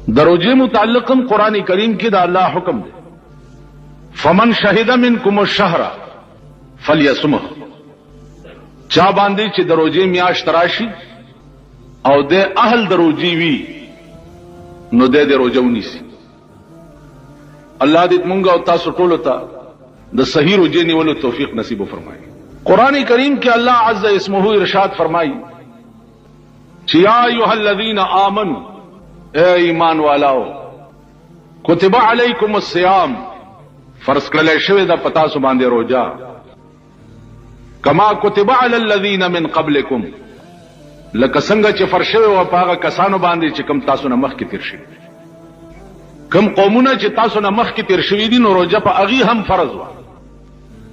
دروجه متعلقم قرآن کریم کې دا الله حکم دی فمن شهد منکم الشهر فلیصمه چا باندې چې دروجه میاشت راشي او د اهل دروجی وی نو د روزه ونیسي. الله دې مونږ او تاسو ټول ته د صحیح روزه نیولو توفیق نصیب فرمایي. قرآن کریم کې الله عز اسمه ارشاد فرمایي چې یا ایها الذین آمنوا اے ایمان والاو کتب علیکم الصیام فرض کړل شوی دا پتا سو باندې روزه کما کتب علی الذین من قبلکم لکه څنګه چې فرض شوی او هغه کسانو باندې چې کم تاسو نه مخکې تیر شي کم قومونه چې تاسو نه مخکې تیر شوی دي نو روزه په هغه هم فرض و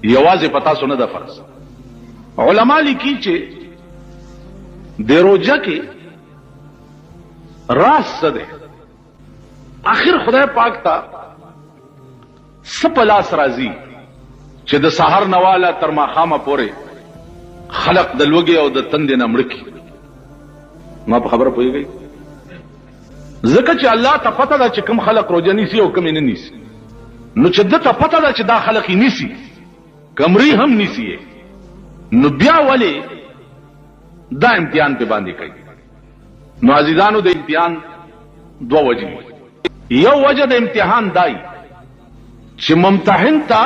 یوازې پتا سو نه ده فرض. علما لیکي چې د روزه کې راز څه ده اخر خدای پاک ته سپلاس راضي چې د سحر نواله تر ماخامه پورې خلق د لوګي او د تند نه مړکی. ما په خبره پوهیږئ ځکه چې الله ته پته ده چې کوم خلق روزه نیسي او کوم نه نیسي نو چې دته پته ده چې دا خلق یې نیسي کمری هم نیسي نو بیا ولې دا امتحان په باندې کوي. نو عزیزانو د امتحان دوه وجې یو وجه د امتحان دای چې ممتحن ته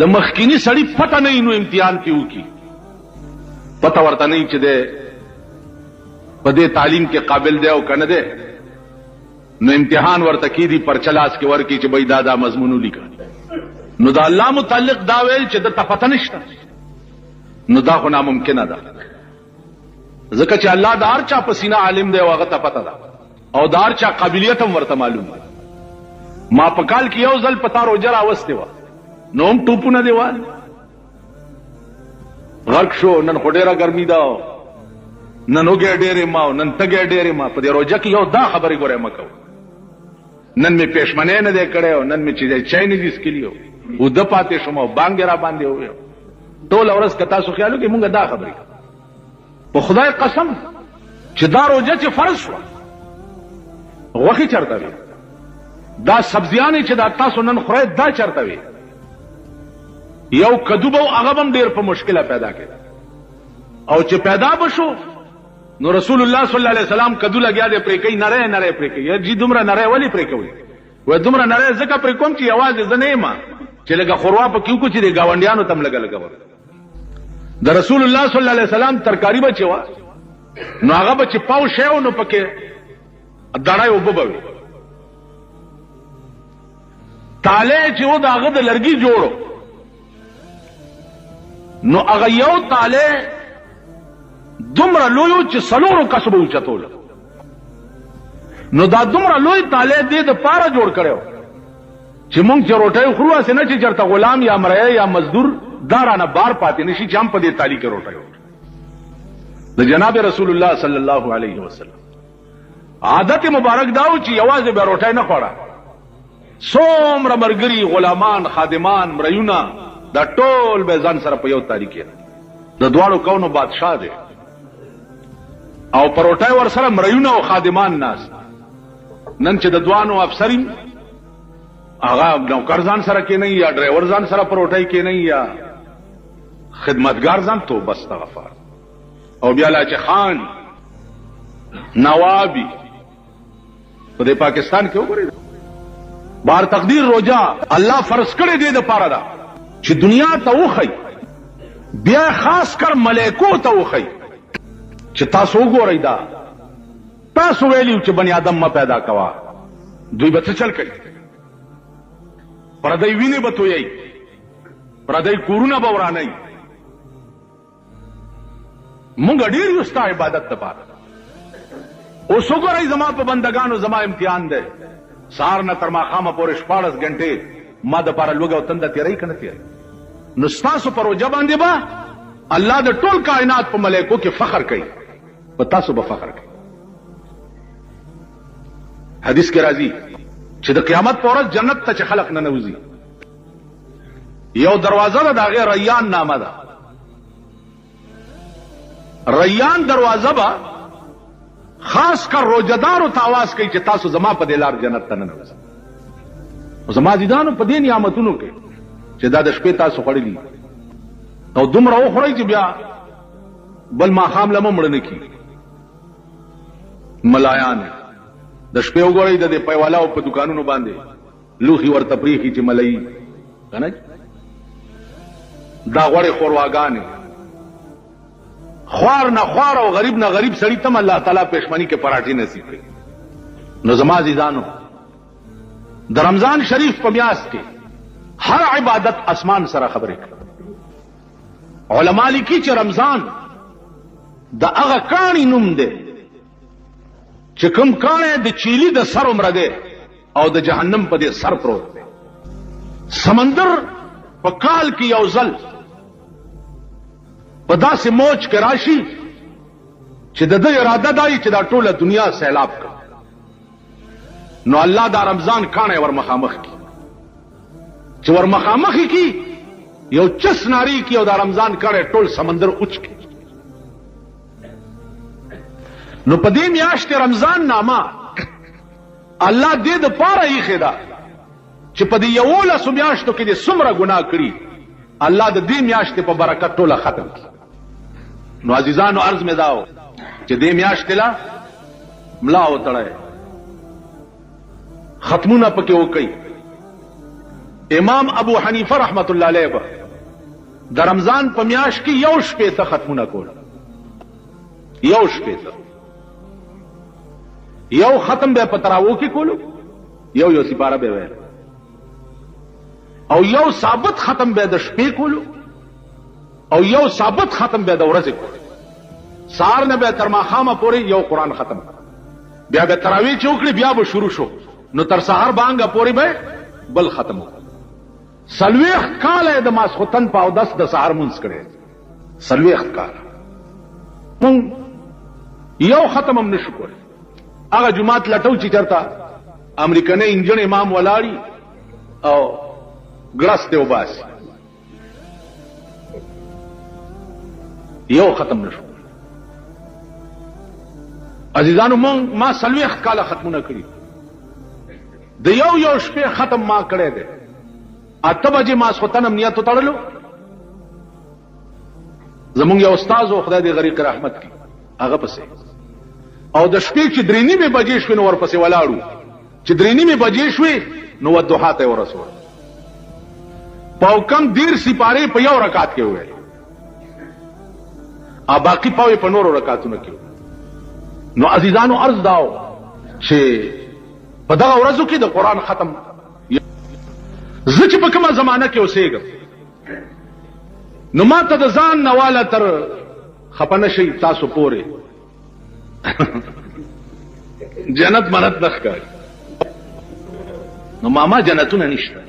د مخکینی سړی پته نه نو امتحان پیو کی پته ورته نه چې ده په دې تعلیم کې قابل دی او کنه دی نو امتحان ورته کی دی پر چلاس کې ورکی چې بای دادا مضمون لیکل نو دا الله متعلق دا ویل چې د پته نشته نو دا خو ناممکنه ده ځکه چې الله د هر چا په سینه عالم دی او هغه ته پته ده او د هر چا قابلیت هم ورته معلوم ده. ما په کال کې یو ځل پتا روزه راوستې و نو هم ټوپونه دیوال غرق شو نن خډيره ګرمي دا نن وګه ډېرې ما نن تګه ډېرې ما په دې روزه کې یو دا خبرې ګوره مکو نن می پېشمنه نه دې کړو نن می چې چای نه دې سکلیو و د پاتې شوم بانګ را باندې وې ټول ورځ کتا سو خیالو کې مونږه دا خبرې په خدای قسم چې دا روزه چې فرض شو وخی چرته وي دا سبزیانې چې دا تاسو نن خورئ دا چرته وي یو کدوب او هغه هم ډېر په مشکله پیدا کړ او چې پیدا بشو نو رسول الله صلی الله علیه وسلم کدو لګیا دې پرې کوي نره نره پرې کوي جی دومره نره ولی پرې کوي و دومره نره ځکه پرې کوم چې आवाज زنه ما چې لګه خوروا په کیو کو چې د گاونډیانو تم لګا د رسول الله صلی الله علیه وسلم ترکاری بچوا نو هغه بچ پاو شیو نو پکې دړای وبوي تاله چې و داغه د لرګي جوړو نو هغه یو تاله دومره لوی چې سلورو کسبو چتول نو دا دومره لوی تاله دې د پاره جوړ کړو چې مونږ چې روټي خورو اسنه چې چرته غلام یا مړی یا مزدور دارانه بار پاتې نشي چې هم په دې تالی کې روټي د جناب رسول الله صلی الله علیه وسلم عادت مبارک داو چې یوازې به روټي نه خوړه څومره مرګري غلامان خادمان مریونه دا ټول به ځان سره په یو تاریخ کې د دواړو کونو بادشاہ دی او پروټای ور سره مریونه او خادمان ناس نن چې د دوانو افسرین هغه نوکر ځان سره کې نه یا ډرایور ځان سره پروټای کې نه یا خدمتګار ځان تو بس استغفار او بیا لا چې خان نوابی په دې پاکستان کې وګورئ بار تقدیر روزه الله فرض کړی دی د پاره دا چې دنیا ته وخی بیا خاص کر ملائکو ته وخی چې تاسو وګورئ دا تاسو ویلیو چې بنی آدم ما پیدا کوا دوی به څه چل کوي پردای ویني به توي پردای کورونه به ورانای مونږ ډیر یو ستا عبادت ته پاره اوس وګورئ زما په بندگانو زما امتحان دی سار نه تر ماخامه پورې 14 غنټې ما د پاره لوګو تند تیرې کنه تیرې نو تاسو پر وجه باندې با الله د ټول کائنات په ملائکو کې فخر کوي په تاسو به فخر کوي. حدیث کې راځي چې د قیامت پر ورځ جنت ته چې خلق نه نوځي یو دروازه ده دا غیر ریان نامه ده ریان دروازه با खास कर रोजदार ته आवाज کوي چې تاسو زما په دلار جنت ته نه نوځئ. زما عزیزانو په دې نعمتونو کې چې دا د شپې تاسو خړلې او دومره وخړی چې بیا بل ماښام لمه مړ نه کی ملایان د شپې وګورئ د پیوالاو په دکانونو باندې لوخي ورته پریخي چې ملایي کنه دا غوړې خورواګانې خوار نه خوار او غریب نه غریب سړی تم الله تعالی پښمنی کې پراټي نصیب کړي. نو زما عزیزانو د رمضان شریف په میاشت کې هر عبادت اسمان سره خبرې کوي. علما لیکي چې رمضان د هغه کاڼي نوم دی چې کوم کاڼی د چیلی د سر عمره دی او د جهنم په دې سر پروت دی. سمندر په کال کې یو ځل په داسې موج کې راشي چې د دې اراده دای چې دا ټوله دنیا سیلاب کړي. نو الله دا رمضان کاڼی ور مخامخ کی چې ور مخامخ کی یو چس ناری کی او دا رمضان کاڼی ټول سمندر اوچ کی. نو په دې میاشت رمضان نامه الله دې د پاره یې خدا چې په دې یوله سمیاشتو کې دې څومره ګناه کړی الله د دې میاشت په برکت ټوله ختم کړي. نو عزیزانو عرض مې داو چې دې میاشت لا ملا وتړای ختمونه پکې وکړي. امام ابو حنیفه رحمت الله علیه د رمضان په میاشت کې یو شپې ته ختمونه کول. یو شپې ته یو ختم به پتراو کې کولو یو سپاره به وای او یو ثابت ختم به د شپې کولو او یو ثابت ختم به د ورځې کولو. سار نه به تر ماښامه پورې یو قران ختم بیا به تراویح چوکړي بیا به شروع شو نو تر سحر بانګه پورې به بل ختم. سلويخ کاله د ماسختن په 10 د سحر مونږ کړي سلويخ کاله مونږ یو ختم هم نشو کولای. هغه جمعات لټو چې چرته امریکني انجن امام ولاړی او ګلاس ته وباسي یو ختم نشو. عزیزانو ما سلويخ کاله ختمونه کړی د یو شپې ختم ما کړی دی. 8 بجې ما سختن امنیت تړلو زمونږ یو استاد او خدای دې غریق رحمت کی هغه پسې او د شپې چې 3:30 بجې شوې نو ورپسې ولاړو چې 3:30 بجې شوې نو ودوحه ته ورسول پاو کم دیر سپاره په یو رکعت کې وې ا باقی پاوې په نورو رکعاتونو کې. نو عزیزانو عرض داو چې په دغه ورځو کې د قران ختم زه چې په کومه زمانہ کې اوسېږم نو ما ته د ځان نواله تر خپنه شي تاسو پورې جنت منت نخکاری نو ماما جنتونه نشته.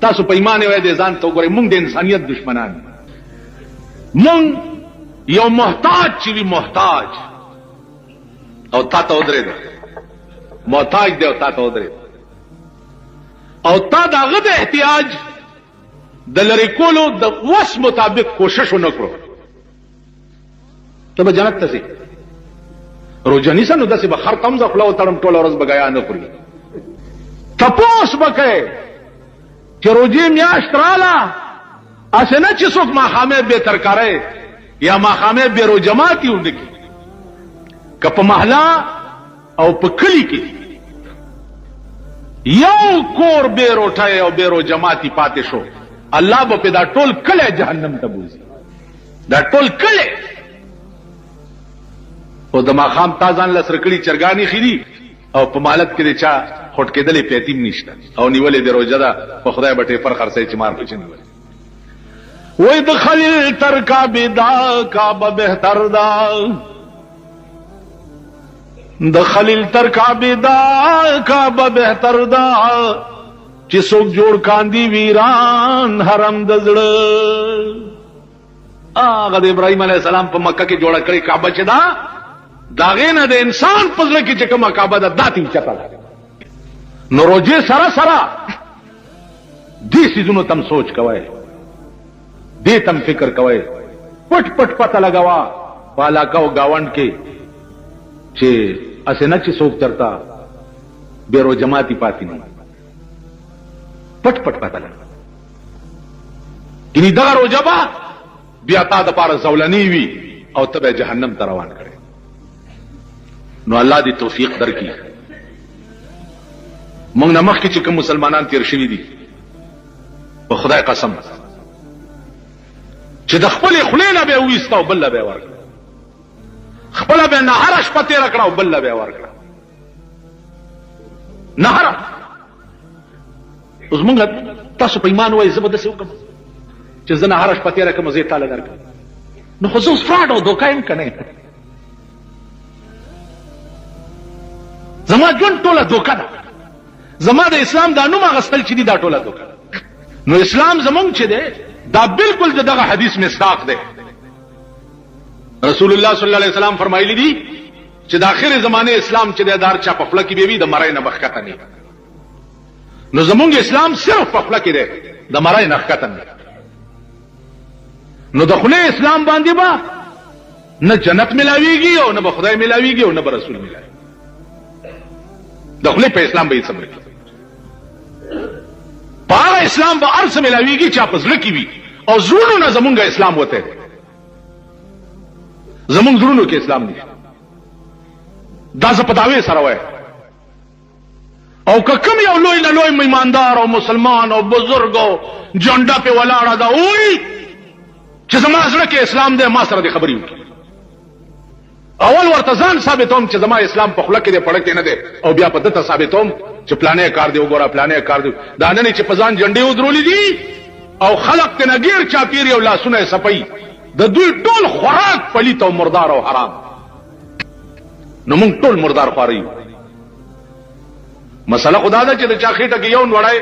تاسو په ایمان وای دې ځان ته وګورئ مونږ د انسانيت دشمنان مونږ یو محتاج چې وی محتاج او تا ته ودرې ده محتاج دی او تا ته ودرې او تا داغه د احتیاج د لری کولو د وس مطابق کوشش وکړو ته به جنت ته سي. روزنی سنو داسې به خر کم ځخلو تړم ټول ورځ بغیا نه خوري. تپوس بکې چې روزي میاشت رااله اسنه چې څوک ماخامه به ترکارې یا ماخامه به رو جماعتي وندکی کپ محله او په کلی کې یو کور به روټه او به رو جماعتي پاتې شو الله به پیدا ټول کله جهنم ته بوزي. دا ټول کله او د ماخام تازان لسرکړي چرګانی خېدي او په مالک کې چا خټ کېدلې پیتیم نشته او نیولې د روزه ده په خدای بټې پر خرڅې چې مار پچې نیولې وې د خلیل تر کا بيدا کا بهتر دا د خلیل تر کا بيدا کا بهتر دا چې څوک جوړ کاندي ویران حرم دزړه. هغه د ابراهيم عليه السلام په مکه کې جوړه کړې کعبه چې دا داغه نه د انسان پزله کې چې کومه کعبه ده داتې چتا نو روزه سره سره دې سيزونو تم سوچ کوی دې تم فکر کوی پټ پټ پته لگاوا والا کا گاوند کې چې اسنه چې څوک درتا بیرو جماعتي پاتې نه پټ پټ پاتل کینی دغه روزه با بیا تا د پاره زولنی وی او تبه جهنم ته روان کړي نو الله دې توفیق درکړي موږ نه مخکې چې کوم مسلمانان تیر شوي دي په خدای قسم چې د خپل خلې نه به وېستا او بل به ورکړه خپل به نهر شپه تیر کړه او بل به ورکړه نهر اوس موږ تاسو په ایمان وایي زبردست وکم چې زه نهر شپه تیر کوم زه تعالی درکړم نو خو زه فراډ او دوکایم کنه زما ژوند ټوله دوکه ده زما د اسلام دا نوم غسل چې دي دا ټوله دوکه نو اسلام زمونږ چې ده دا بالکل دغه حدیث مصداق ده رسول الله صلی الله علیه وسلم فرمایلی دي چې د اخر زمانه اسلام چې د دار چا په خپل کې بیوي د مړای نه بخښته نه نو زمونږ اسلام صرف په خپل کې ده د مړای نه بخښته نه نو د خله اسلام باندې با نه جنت ملاويږي او نه به خدای ملاويږي او نه به رسول ملاوي د خله په اسلام به صبر پاره اسلام به ارث ملاويږي چې په ځل کې وي او زړونو نه زمونږ اسلام وته زمونږ زړونو کې اسلام دی دا څه پتاوي سره وای او کوم یو لوی نه لوی ایماندار او مسلمان او بزرګ او جنډا په ولاړه دا وای چې زما زړه کې اسلام دی ما سره د خبرې وکړي اول ورته ځان ثابتوم چې زما اسلام په خله کې دی پړک نه دی او بیا په دته ثابتوم چې پلانې کار دی وګوره پلانې کار دی دا نه چې په ځان جنډې ودرولې دي او خلق ته نګیر چاپیری او لاسونه سپي د دوی ټول خوراک پلیت او مردار او حرام نو موږ ټول مردار خواري مسله خدا ده چې د چا خېټه کې یو نوړای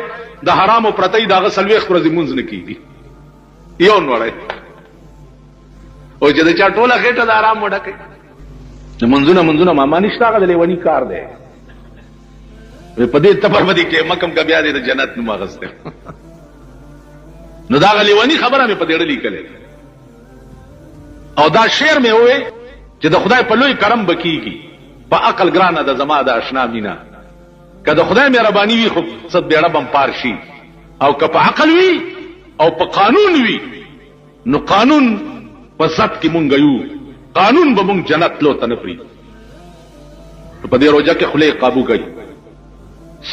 د حرام او پرتې داغه سلويخ پر زمونځ نه کیږي یو نوړای او چې د چا ټوله خېټه د حرام وډه کوي منځونه ماما نشته هغه د لیونی کار دی په دې تبر باندې کې مکم کا بیا د جنت نو ماغسته نو دا لیونی خبره مې په دې ډلې کړې او دا شعر مې وې چې د خدای په لوی کرم بکیږي په عقل ګرانه د زما د آشنا مینا کله خدای مهرباني وي خو صد بیره بم پار شي او که په عقل وي او په قانون وي نو قانون په ذات کې مونږ یو قانون به مونږ جنت لو تنفري په دې روزه کې خله قابو کوي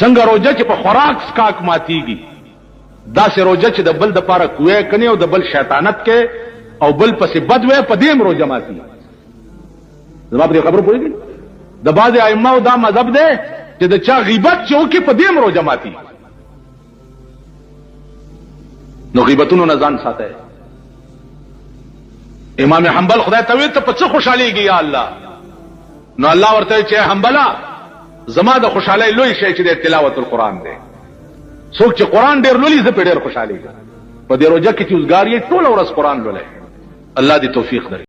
څنګه روزه چې په خوراک سکاک ماتيږي دا سه روزه چې د بل د پاره کوې کني او د بل شیطانت کې او بل پسې بد وې په دې روزه ماتي زما په خبرو پوهیږي د باز ائمه او دا مذهب ده چې د چا غیبت چوکي په دې روزه ماتي نو غیبتونو نه ځان ساته امام حنبل خدای ته وی ته په څه خوشاليږي یا الله نو الله ورته چې حنبلا زما د خوشاله لوی شی چې د تلاوت القرآن دی څوک چې قرآن ډیر لولي زه په ډیر خوشاليږم په دې روزه کې چې وزګاری ټول ورځ قرآن لولای الله دې توفیق درکړي